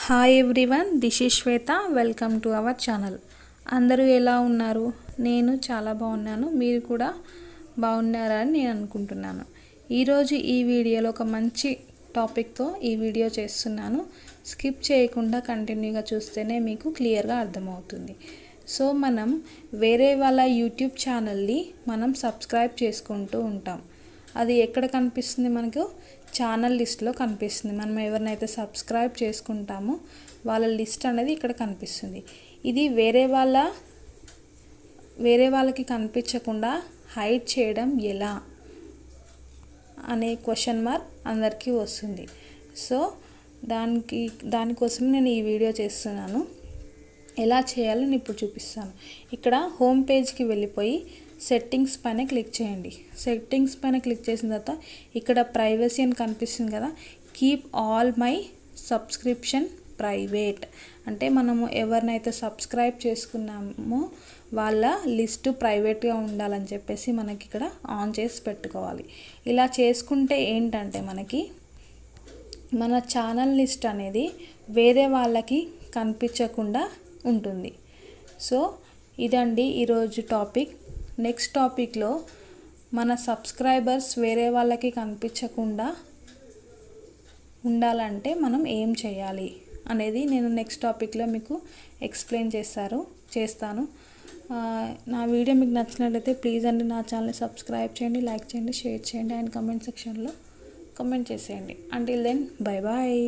Hi everyone, this is Shweta. Welcome to our channel. అందరూ ఎలా ఉన్నారు? నేను చాలా బాగున్నాను. మీరు కూడా బాగున్నారని నేను అనుకుంటున్నాను. ఈరోజు ఈ వీడియోలో ఒక మంచి టాపిక్తో ఈ వీడియో చేస్తున్నాను. స్కిప్ చేయకుండా కంటిన్యూగా చూస్తేనే మీకు క్లియర్గా అర్థమవుతుంది. సో మనం వేరే వాళ్ళ యూట్యూబ్ ఛానల్ని మనం సబ్స్క్రైబ్ చేసుకుంటూ ఉంటాం. అది ఎక్కడ కనిపిస్తుంది? మనకు ఛానల్ లిస్ట్లో కనిపిస్తుంది. మనం ఎవరినైతే సబ్స్క్రైబ్ చేసుకుంటామో వాళ్ళ లిస్ట్ అనేది ఇక్కడ కనిపిస్తుంది. ఇది వేరే వాళ్ళకి కనిపించకుండా హైడ్ చేయడం ఎలా అనే క్వశ్చన్ మార్క్ అందరికీ వస్తుంది. సో దానికోసం నేను ఈ వీడియో చేస్తున్నాను. ఎలా చేయాలో నేను ఇప్పుడు చూపిస్తాను. ఇక్కడ హోమ్ పేజ్కి వెళ్ళిపోయి సెట్టింగ్స్ పైన క్లిక్ చేయండి. సెట్టింగ్స్ పైన క్లిక్ చేసిన తర్వాత ఇక్కడ ప్రైవసీ అని కనిపిస్తుంది కదా, keep all my subscription private అంటే మనము ఎవరినైతే సబ్స్క్రైబ్ చేసుకున్నామో వాళ్ళ లిస్టు ప్రైవేట్గా ఉండాలని చెప్పేసి మనకి ఇక్కడ ఆన్ చేసి పెట్టుకోవాలి. ఇలా చేసుకుంటే ఏంటంటే మనకి మన ఛానల్ లిస్ట్ అనేది వేరే వాళ్ళకి కనిపించకుండా ఉంటుంది. సో ఇదండి ఈరోజు టాపిక్. నెక్స్ట్ టాపిక్లో మన సబ్స్క్రైబర్స్ వేరే వాళ్ళకి కనిపించకుండా ఉండాలంటే మనం ఏం చేయాలి అనేది నేను నెక్స్ట్ టాపిక్లో మీకు ఎక్స్ప్లెయిన్ చేస్తాను. నా వీడియో మీకు నచ్చినట్లయితే ప్లీజ్ అండి నా ఛానల్ని సబ్స్క్రైబ్ చేయండి, లైక్ చేయండి, షేర్ చేయండి అండ్ కమెంట్ సెక్షన్లో కమెంట్ చేసేయండి. Until then, bye bye.